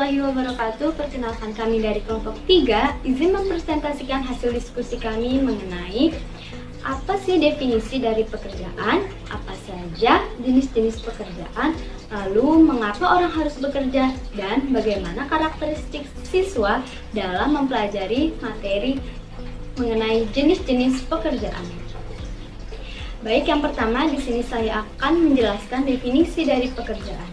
warahmatullahi wabarakatuh. Perkenalkan, kami dari kelompok 3 izin mempresentasikan hasil diskusi kami mengenai apa sih definisi dari pekerjaan, apa saja jenis-jenis pekerjaan, lalu mengapa orang harus bekerja, dan bagaimana karakteristik siswa dalam mempelajari materi mengenai jenis-jenis pekerjaan. Baik, yang pertama di sini saya akan menjelaskan definisi dari pekerjaan.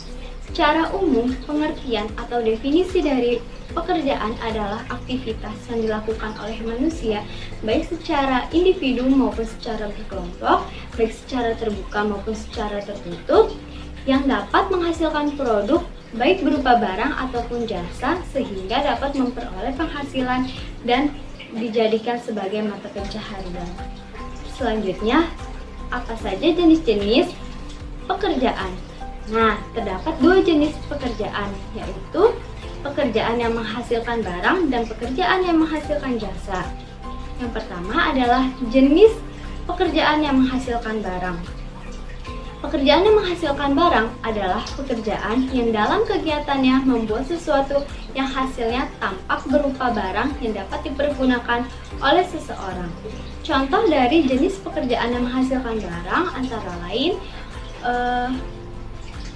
Secara umum, pengertian atau definisi dari pekerjaan adalah aktivitas yang dilakukan oleh manusia, baik secara individu maupun secara berkelompok, baik secara terbuka maupun secara tertutup, yang dapat menghasilkan produk baik berupa barang ataupun jasa sehingga dapat memperoleh penghasilan dan dijadikan sebagai mata pencaharian. Selanjutnya, apa saja jenis-jenis pekerjaan? Nah, terdapat 2 jenis pekerjaan, yaitu pekerjaan yang menghasilkan barang dan pekerjaan yang menghasilkan jasa. Yang pertama adalah jenis pekerjaan yang menghasilkan barang. Pekerjaan yang menghasilkan barang adalah pekerjaan yang dalam kegiatannya membuat sesuatu yang hasilnya tampak berupa barang yang dapat dipergunakan oleh seseorang. Contoh dari jenis pekerjaan yang menghasilkan barang antara lain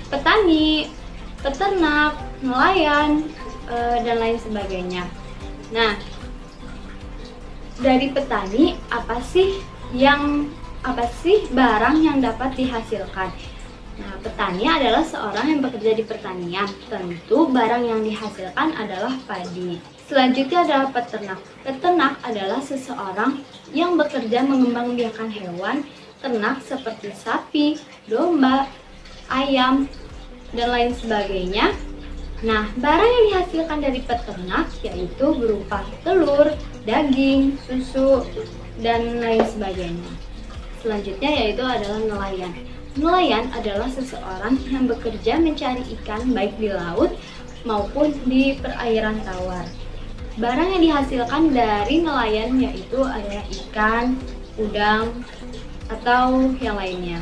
petani, peternak, nelayan, dan lain sebagainya. Nah, dari petani apa sih barang yang dapat dihasilkan? Nah, petani adalah seorang yang bekerja di pertanian. Tentu barang yang dihasilkan adalah padi. Selanjutnya adalah peternak. Peternak adalah seseorang yang bekerja mengembangbiakan hewan ternak seperti sapi, domba, ayam, dan lain sebagainya. Nah, barang yang dihasilkan dari peternak yaitu berupa telur, daging, susu, dan lain sebagainya. Selanjutnya yaitu adalah nelayan. Nelayan adalah seseorang yang bekerja mencari ikan baik di laut maupun di perairan tawar. Barang yang dihasilkan dari nelayan yaitu adalah ikan, udang, atau yang lainnya.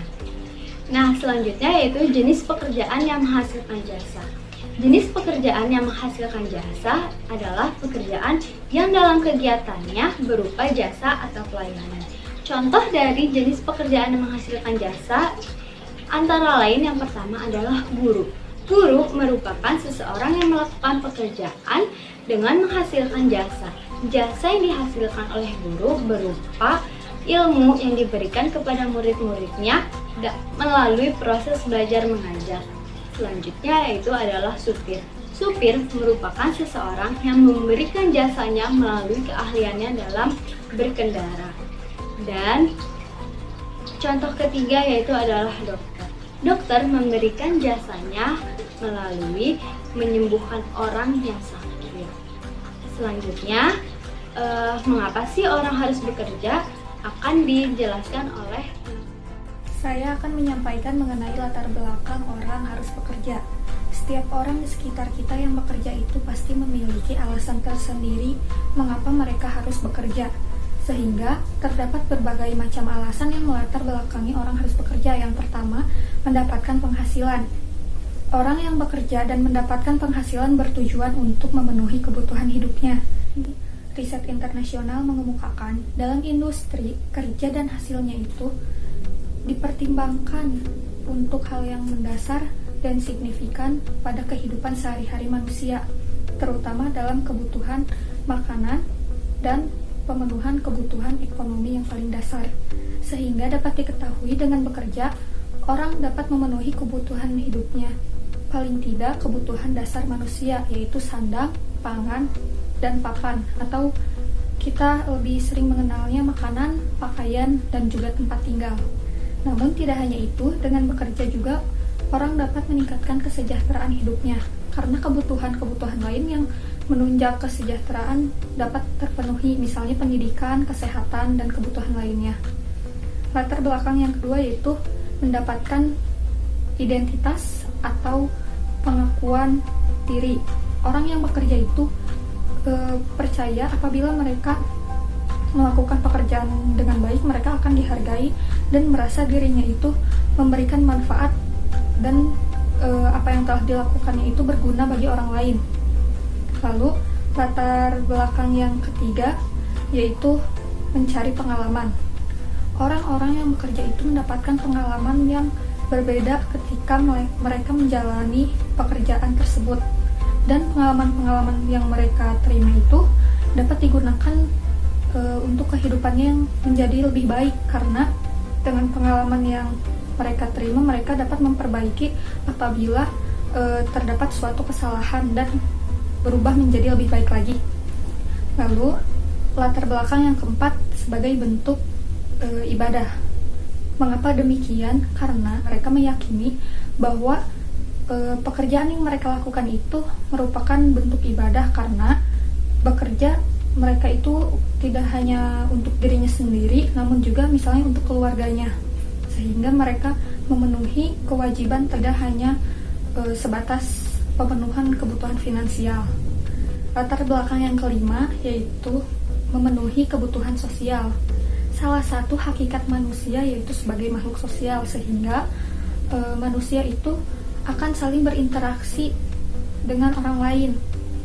Nah, selanjutnya yaitu jenis pekerjaan yang menghasilkan jasa. Jenis pekerjaan yang menghasilkan jasa adalah pekerjaan yang dalam kegiatannya berupa jasa atau pelayanan. Contoh dari jenis pekerjaan yang menghasilkan jasa antara lain yang pertama adalah guru. Guru merupakan seseorang yang melakukan pekerjaan dengan menghasilkan jasa. Jasa yang dihasilkan oleh guru berupa ilmu yang diberikan kepada murid-muridnya melalui proses belajar mengajar. Selanjutnya yaitu adalah supir. Supir merupakan seseorang yang memberikan jasanya melalui keahliannya dalam berkendara. Dan contoh ketiga yaitu adalah dokter. Dokter memberikan jasanya melalui menyembuhkan orang yang sakit. Selanjutnya, mengapa sih orang harus bekerja? Akan dijelaskan oleh saya akan menyampaikan mengenai latar belakang orang harus bekerja. Setiap orang di sekitar kita yang bekerja itu pasti memiliki alasan tersendiri mengapa mereka harus bekerja. Sehingga terdapat berbagai macam alasan yang melatar belakangi orang harus bekerja. Yang pertama, mendapatkan penghasilan. Orang yang bekerja dan mendapatkan penghasilan bertujuan untuk memenuhi kebutuhan hidupnya. Riset internasional mengemukakan dalam industri, kerja dan hasilnya itu dipertimbangkan untuk hal yang mendasar dan signifikan pada kehidupan sehari-hari manusia, terutama dalam kebutuhan makanan dan pemenuhan kebutuhan ekonomi yang paling dasar. Sehingga dapat diketahui dengan bekerja, orang dapat memenuhi kebutuhan hidupnya, paling tidak kebutuhan dasar manusia, yaitu sandang, pangan, dan papan, atau kita lebih sering mengenalnya makanan, pakaian, dan juga tempat tinggal. Namun tidak hanya itu, dengan bekerja juga orang dapat meningkatkan kesejahteraan hidupnya, karena kebutuhan-kebutuhan lain yang menunjang kesejahteraan dapat terpenuhi, misalnya pendidikan, kesehatan, dan kebutuhan lainnya. Latar belakang yang kedua yaitu mendapatkan identitas atau pengakuan diri. Orang yang bekerja itu percaya apabila mereka melakukan pekerjaan dengan baik, mereka akan dihargai dan merasa dirinya itu memberikan manfaat dan apa yang telah dilakukannya itu berguna bagi orang lain. Lalu latar belakang yang ketiga yaitu mencari pengalaman. Orang-orang yang bekerja itu mendapatkan pengalaman yang berbeda ketika mereka menjalani pekerjaan tersebut, dan pengalaman-pengalaman yang mereka terima itu dapat digunakan untuk kehidupannya yang menjadi lebih baik, karena dengan pengalaman yang mereka terima, mereka dapat memperbaiki apabila terdapat suatu kesalahan dan berubah menjadi lebih baik lagi. Lalu latar belakang yang keempat sebagai bentuk ibadah. Mengapa demikian? Karena mereka meyakini bahwa pekerjaan yang mereka lakukan itu merupakan bentuk ibadah, karena bekerja mereka itu tidak hanya untuk dirinya sendiri, namun juga misalnya untuk keluarganya, sehingga mereka memenuhi kewajiban tidak hanya sebatas pemenuhan kebutuhan finansial. Latar belakang yang kelima yaitu memenuhi kebutuhan sosial. Salah satu hakikat manusia yaitu sebagai makhluk sosial, sehingga manusia itu akan saling berinteraksi dengan orang lain.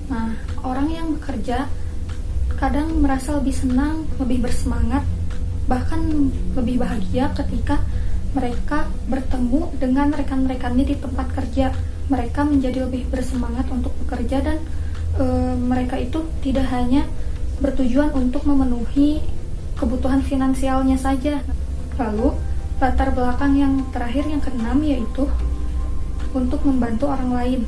Nah, orang yang bekerja kadang merasa lebih senang, lebih bersemangat, bahkan lebih bahagia ketika mereka bertemu dengan rekan-rekannya di tempat kerja. Mereka menjadi lebih bersemangat untuk bekerja, dan mereka itu tidak hanya bertujuan untuk memenuhi kebutuhan finansialnya saja. Lalu latar belakang yang terakhir yang keenam yaitu untuk membantu orang lain.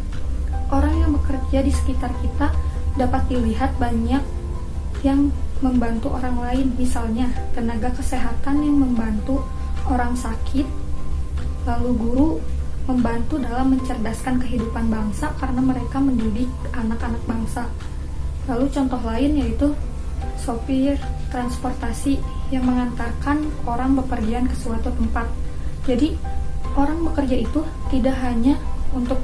Orang yang bekerja di sekitar kita dapat dilihat banyak yang membantu orang lain, misalnya tenaga kesehatan yang membantu orang sakit, lalu guru membantu dalam mencerdaskan kehidupan bangsa karena mereka mendidik anak-anak bangsa. Lalu contoh lain yaitu sopir transportasi yang mengantarkan orang bepergian ke suatu tempat. Jadi orang bekerja itu tidak hanya untuk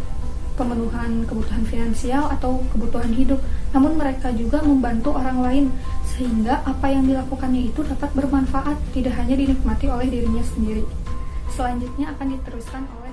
pemenuhan kebutuhan finansial atau kebutuhan hidup, namun mereka juga membantu orang lain, sehingga apa yang dilakukannya itu dapat bermanfaat, tidak hanya dinikmati oleh dirinya sendiri. Selanjutnya akan diteruskan oleh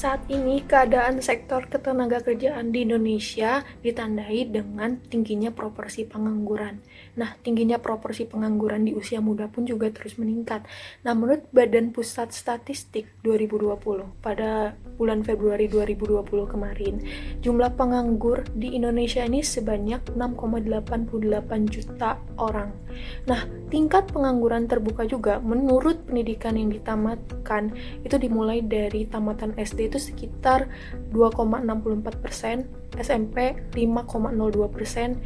Saat ini, keadaan sektor ketenagakerjaan di Indonesia ditandai dengan tingginya proporsi pengangguran. Nah, tingginya proporsi pengangguran di usia muda pun juga terus meningkat. Nah, menurut Badan Pusat Statistik 2020, pada bulan Februari 2020 kemarin, jumlah penganggur di Indonesia ini sebanyak 6,88 juta orang. Nah, tingkat pengangguran terbuka juga menurut pendidikan yang ditamatkan itu dimulai dari tamatan SD itu sekitar 2,64%, SMP 5,02%,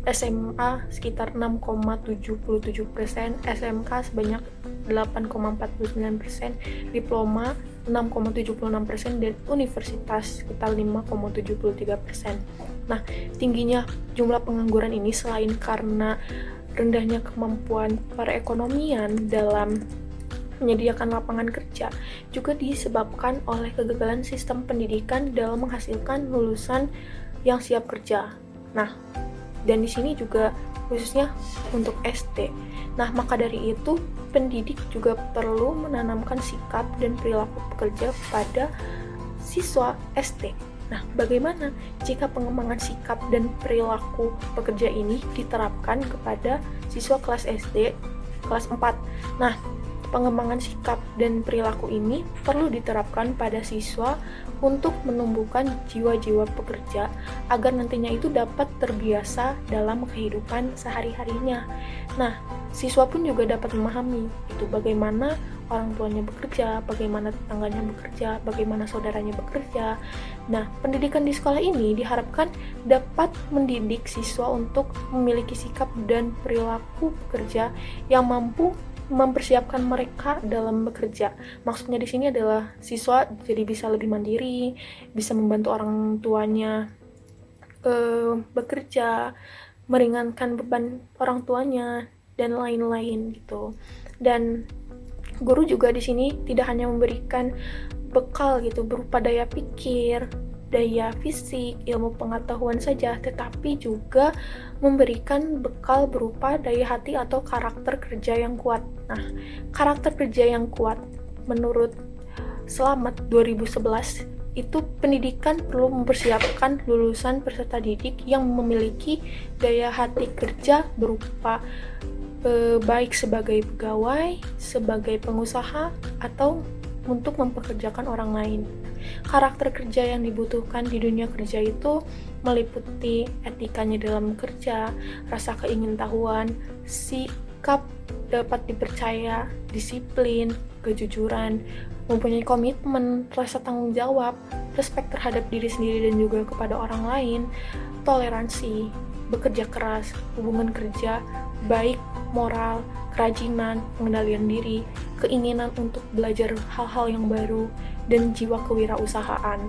SMA sekitar 6,77%, SMK sebanyak 8,49%, diploma 6,76%, dan universitas sekitar 5,73%. Nah, tingginya jumlah pengangguran ini selain karena rendahnya kemampuan perekonomian dalam menyediakan lapangan kerja, juga disebabkan oleh kegagalan sistem pendidikan dalam menghasilkan lulusan yang siap kerja. Nah, dan di sini juga khususnya untuk SD. Nah, maka dari itu pendidik juga perlu menanamkan sikap dan perilaku pekerja pada siswa SD. Nah, bagaimana jika pengembangan sikap dan perilaku pekerja ini diterapkan kepada siswa kelas SD kelas 4? Nah, pengembangan sikap dan perilaku ini perlu diterapkan pada siswa untuk menumbuhkan jiwa-jiwa pekerja agar nantinya itu dapat terbiasa dalam kehidupan sehari-harinya. Nah, siswa pun juga dapat memahami itu bagaimana orang tuanya bekerja, bagaimana tetangganya bekerja, bagaimana saudaranya bekerja. Nah, pendidikan di sekolah ini diharapkan dapat mendidik siswa untuk memiliki sikap dan perilaku pekerja yang mampu mempersiapkan mereka dalam bekerja. Maksudnya di sini adalah siswa jadi bisa lebih mandiri, bisa membantu orang tuanya bekerja, meringankan beban orang tuanya, dan lain-lain gitu. Dan guru juga di sini tidak hanya memberikan bekal gitu berupa daya pikir, daya fisik, ilmu pengetahuan saja, tetapi juga memberikan bekal berupa daya hati atau karakter kerja yang kuat. Nah, karakter kerja yang kuat menurut Slamet 2011 itu pendidikan perlu mempersiapkan lulusan peserta didik yang memiliki daya hati kerja berupa baik sebagai pegawai, sebagai pengusaha, atau untuk mempekerjakan orang lain. Karakter kerja yang dibutuhkan di dunia kerja itu meliputi etikanya dalam bekerja, rasa keingintahuan, sikap dapat dipercaya, disiplin, kejujuran, mempunyai komitmen, rasa tanggung jawab, respek terhadap diri sendiri dan juga kepada orang lain, toleransi, bekerja keras, hubungan kerja, baik, moral, kerajinan, pengendalian diri, keinginan untuk belajar hal-hal yang baru, dan jiwa kewirausahaan.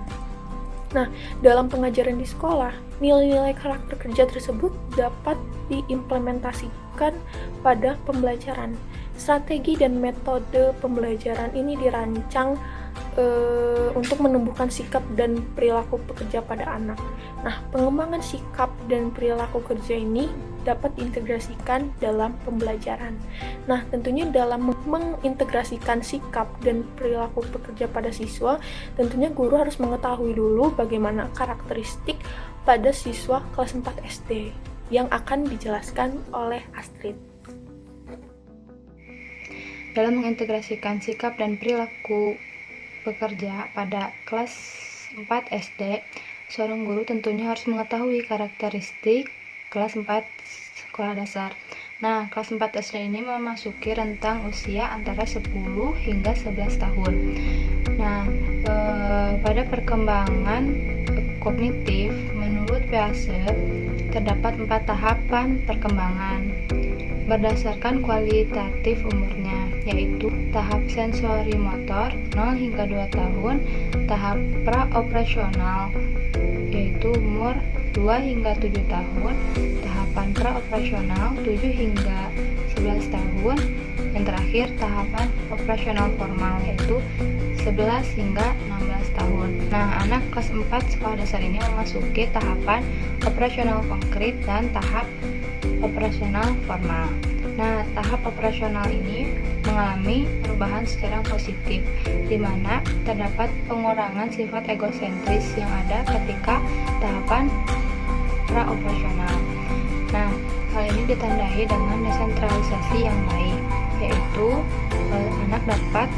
Nah, dalam pengajaran di sekolah, nilai-nilai karakter kerja tersebut dapat diimplementasikan pada pembelajaran. Strategi dan metode pembelajaran ini dirancang untuk menumbuhkan sikap dan perilaku pekerja pada anak. Nah, pengembangan sikap dan perilaku kerja ini dapat diintegrasikan dalam pembelajaran. Nah, tentunya dalam mengintegrasikan sikap dan perilaku pekerja pada siswa, tentunya guru harus mengetahui dulu bagaimana karakteristik pada siswa kelas 4 SD yang akan dijelaskan oleh Astrid. Dalam mengintegrasikan sikap dan perilaku pekerja pada kelas 4 SD, seorang guru tentunya harus mengetahui karakteristik kelas 4 sekolah dasar. Nah, kelas 4 SD ini memasuki rentang usia antara 10 hingga 11 tahun. Nah, pada perkembangan kognitif, menurut PASE, terdapat 4 tahapan perkembangan berdasarkan kualitatif umurnya, yaitu tahap sensori motor 0 hingga 2 tahun, tahap pra-operasional yaitu umur 2 hingga 7 tahun, tahapan pra-operasional 7 hingga 11 tahun, dan terakhir tahapan operasional formal yaitu 11 hingga 16 tahun. Nah, anak kelas 4 sekolah dasar ini memasuki tahapan operasional konkret dan tahap operasional formal. Nah, tahap operasional ini mengalami perubahan secara positif, di mana terdapat pengurangan sifat egosentris yang ada ketika tahapan pra-operasional. Nah, hal ini ditandai dengan desentralisasi yang baik, yaitu anak dapat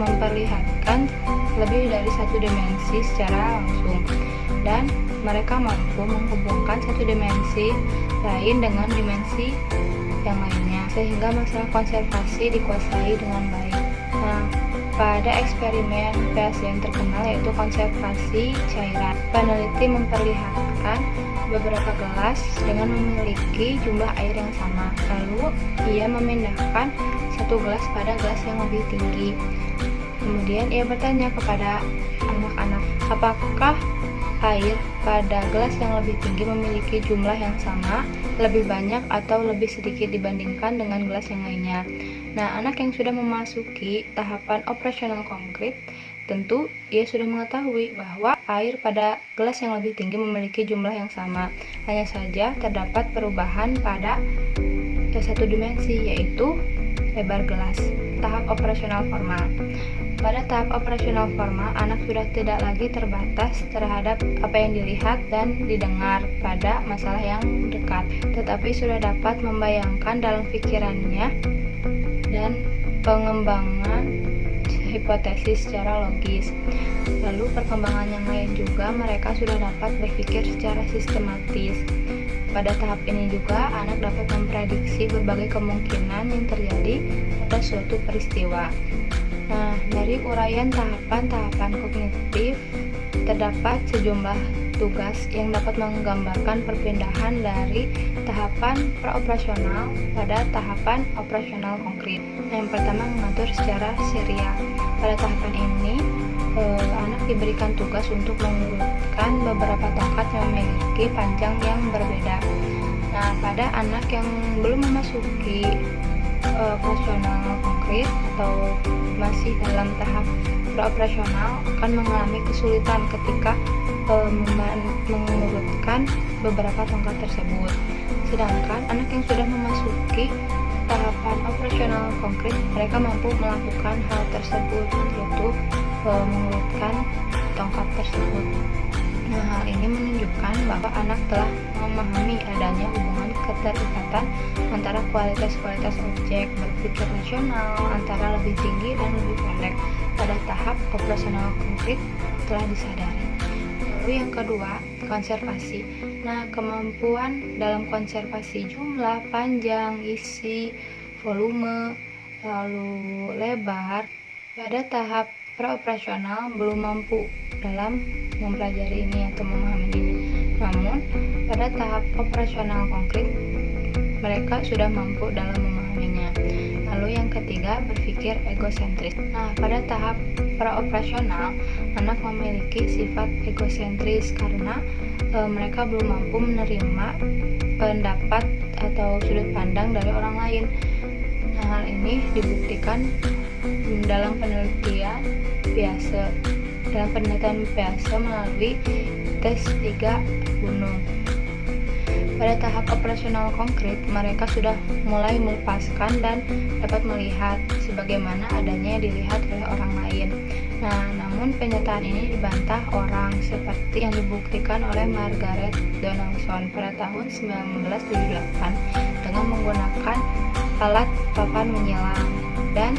memperlihatkan lebih dari satu dimensi secara langsung, dan mereka mampu menghubungkan satu dimensi lain dengan dimensi yang lainnya, sehingga masalah konservasi dikuasai dengan baik. Nah, pada eksperimen PASE yang terkenal yaitu konservasi cairan, peneliti memperlihatkan beberapa gelas dengan memiliki jumlah air yang sama. Lalu, ia memindahkan satu gelas pada gelas yang lebih tinggi. Kemudian ia bertanya kepada anak-anak, apakah air pada gelas yang lebih tinggi memiliki jumlah yang sama, lebih banyak atau lebih sedikit dibandingkan dengan gelas yang lainnya. Nah, anak yang sudah memasuki tahapan operasional konkret, tentu ia sudah mengetahui bahwa air pada gelas yang lebih tinggi memiliki jumlah yang sama. Hanya saja terdapat perubahan pada satu dimensi, yaitu lebar gelas. Tahap operasional formal. Pada tahap operasional formal, anak sudah tidak lagi terbatas terhadap apa yang dilihat dan didengar pada masalah yang dekat, tetapi sudah dapat membayangkan dalam pikirannya dan pengembangan hipotesis secara logis. Lalu perkembangan yang lain juga, mereka sudah dapat berpikir secara sistematis. Pada tahap ini juga, anak dapat memprediksi berbagai kemungkinan yang terjadi pada suatu peristiwa. Nah, dari uraian tahapan-tahapan kognitif, terdapat sejumlah tugas yang dapat menggambarkan perpindahan dari tahapan praoperasional pada tahapan operasional konkret. Nah, yang pertama, mengatur secara serial. Pada tahapan ini, anak diberikan tugas untuk mengurutkan beberapa tongkat yang memiliki panjang yang berbeda. Nah, pada anak yang belum memasuki operasional konkret atau masih dalam tahap praoperasional akan mengalami kesulitan ketika mengurutkan beberapa tongkat tersebut. Sedangkan anak yang sudah memasuki tahapan operasional konkret, mereka mampu melakukan hal tersebut, yaitu mengelutkan tongkat tersebut. Nah, hal ini menunjukkan bahwa anak telah memahami adanya hubungan keterikatan antara kualitas-kualitas objek berpikir rasional antara lebih tinggi dan lebih pendek pada tahap operasional konkret telah disadari. Lalu yang kedua, konservasi. Nah, kemampuan dalam konservasi jumlah, panjang, isi, volume, lalu lebar pada tahap praoperasional belum mampu dalam mempelajari ini atau memahami ini. Namun, pada tahap operasional konkret mereka sudah mampu dalam memahaminya. Lalu yang ketiga, berpikir egosentris. Nah, pada tahap praoperasional, anak memiliki sifat egosentris karena mereka belum mampu menerima pendapat atau sudut pandang dari orang lain. Nah, hal ini dibuktikan dalam penelitian biasa melalui tes 3 gunung. Pada tahap operasional konkret, mereka sudah mulai melepaskan dan dapat melihat sebagaimana adanya dilihat oleh orang lain. Nah, namun penyataan ini dibantah orang seperti yang dibuktikan oleh Margaret Donaldson pada tahun 1978 dengan menggunakan alat papan menyilang dan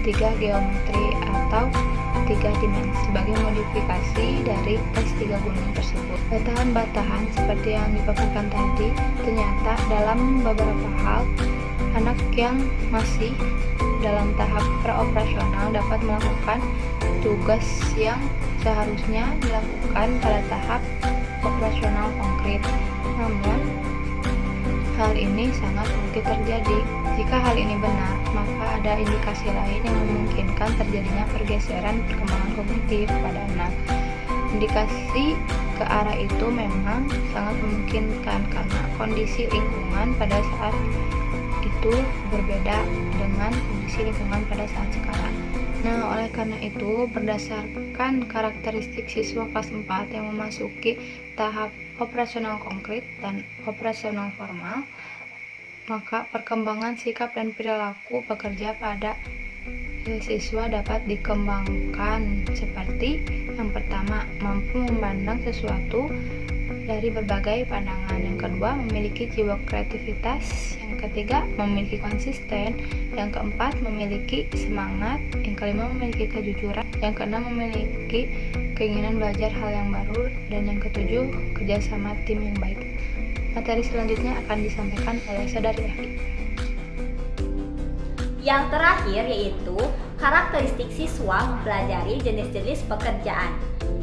3 geometri atau 3 dimensi sebagai modifikasi dari tes 3 gunung tersebut. Batahan-batahan seperti yang dipaparkan tadi, ternyata dalam beberapa hal anak yang masih dalam tahap praoperasional dapat melakukan tugas yang seharusnya dilakukan pada tahap operasional konkret. Namun, hal ini sangat mungkin terjadi. Jika hal ini benar, maka ada indikasi lain yang memungkinkan terjadinya pergeseran perkembangan kognitif pada anak. Indikasi ke arah itu memang sangat memungkinkan karena kondisi lingkungan pada saat itu berbeda dengan kondisi lingkungan pada saat sekarang. Nah, oleh karena itu, berdasarkan karakteristik siswa kelas 4 yang memasuki tahap operasional konkret dan operasional formal, maka perkembangan sikap dan perilaku pekerja pada siswa dapat dikembangkan seperti yang pertama, mampu memandang sesuatu dari berbagai pandangan. Yang kedua, memiliki jiwa kreativitas. Yang ketiga, memiliki konsisten. Yang keempat, memiliki semangat. Yang kelima, memiliki kejujuran. Yang keenam, memiliki keinginan belajar hal yang baru. Dan yang ketujuh, kerjasama tim yang baik. Materi selanjutnya akan disampaikan oleh Saudari Evi. Yang terakhir yaitu karakteristik siswa mempelajari jenis-jenis pekerjaan.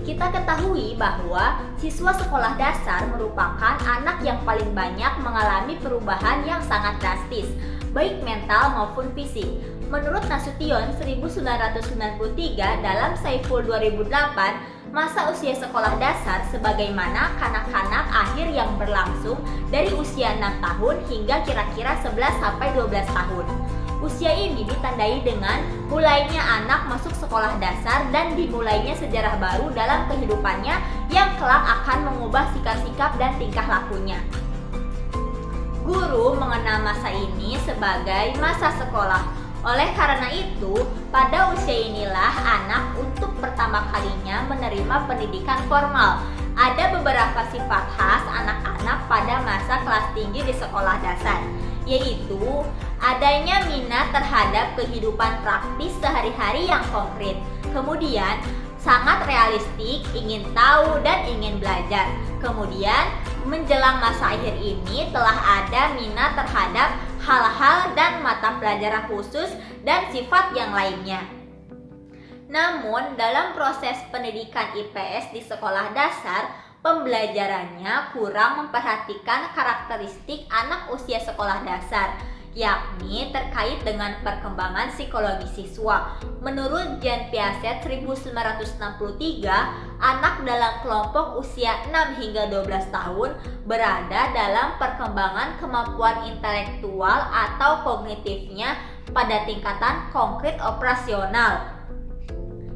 Kita ketahui bahwa siswa sekolah dasar merupakan anak yang paling banyak mengalami perubahan yang sangat drastis, baik mental maupun fisik. Menurut Nasution 1993 dalam Saiful 2008, masa usia sekolah dasar sebagaimana kanak-kanak akhir yang berlangsung dari usia 6 tahun hingga kira-kira 11-12 tahun. Usia ini ditandai dengan mulainya anak masuk sekolah dasar dan dimulainya sejarah baru dalam kehidupannya yang kelak akan mengubah sikap-sikap dan tingkah lakunya. Guru mengenal masa ini sebagai masa sekolah. Oleh karena itu, pada usia inilah anak untuk pertama kalinya menerima pendidikan formal. Ada beberapa sifat khas anak-anak pada masa kelas tinggi di sekolah dasar, yaitu adanya minat terhadap kehidupan praktis sehari-hari yang konkret. Kemudian, sangat realistik, ingin tahu dan ingin belajar. Kemudian, menjelang masa akhir ini telah ada minat terhadap hal-hal dan mata pelajaran khusus dan sifat yang lainnya. Namun, dalam proses pendidikan IPS di sekolah dasar, pembelajarannya kurang memperhatikan karakteristik anak usia sekolah dasar, yakni terkait dengan perkembangan psikologi siswa. Menurut Jean Piaget 1963, anak dalam kelompok usia 6 hingga 12 tahun berada dalam perkembangan kemampuan intelektual atau kognitifnya pada tingkatan konkret operasional.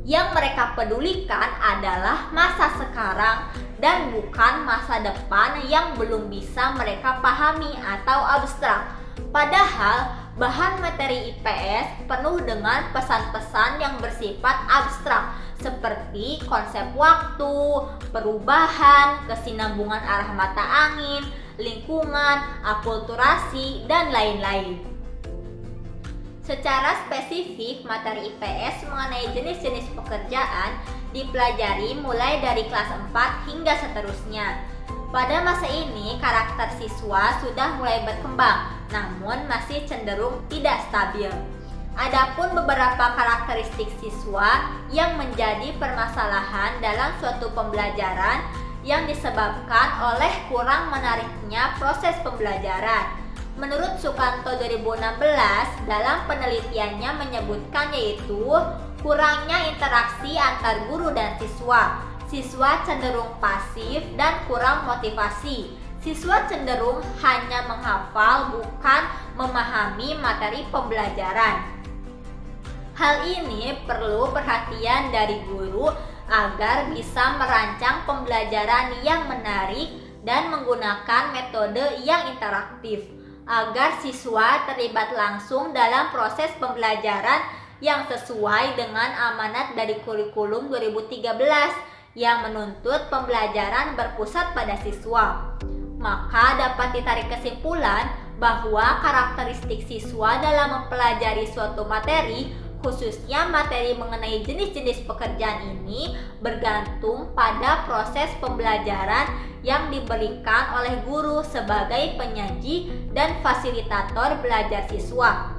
Yang mereka pedulikan adalah masa sekarang dan bukan masa depan yang belum bisa mereka pahami atau abstrak. Padahal bahan materi IPS penuh dengan pesan-pesan yang bersifat abstrak seperti konsep waktu, perubahan, kesinambungan arah mata angin, lingkungan, akulturasi, dan lain-lain. Secara spesifik, materi IPS mengenai jenis-jenis pekerjaan dipelajari mulai dari kelas 4 hingga seterusnya. Pada masa ini, karakter siswa sudah mulai berkembang, namun masih cenderung tidak stabil. Adapun beberapa karakteristik siswa yang menjadi permasalahan dalam suatu pembelajaran yang disebabkan oleh kurang menariknya proses pembelajaran. Menurut Sukanto 2016, dalam penelitiannya menyebutkan yaitu kurangnya interaksi antar guru dan siswa. Siswa cenderung pasif dan kurang motivasi. Siswa cenderung hanya menghafal, bukan memahami materi pembelajaran. Hal ini perlu perhatian dari guru agar bisa merancang pembelajaran yang menarik dan menggunakan metode yang interaktif, agar siswa terlibat langsung dalam proses pembelajaran yang sesuai dengan amanat dari kurikulum 2013 yang menuntut pembelajaran berpusat pada siswa. Maka dapat ditarik kesimpulan bahwa karakteristik siswa dalam mempelajari suatu materi, khususnya materi mengenai jenis-jenis pekerjaan ini, bergantung pada proses pembelajaran yang diberikan oleh guru sebagai penyaji dan fasilitator belajar siswa.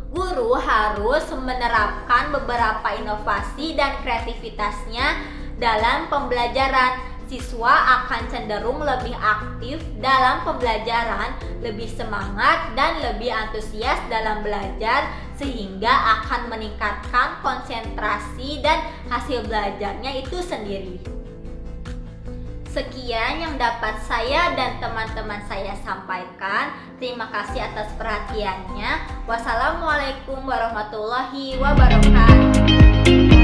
Guru harus menerapkan beberapa inovasi dan kreativitasnya dalam pembelajaran. Siswa akan cenderung lebih aktif dalam pembelajaran, lebih semangat dan lebih antusias dalam belajar, sehingga akan meningkatkan konsentrasi dan hasil belajarnya itu sendiri. Sekian yang dapat saya dan teman-teman saya sampaikan. Terima kasih atas perhatiannya. Wassalamualaikum warahmatullahi wabarakatuh.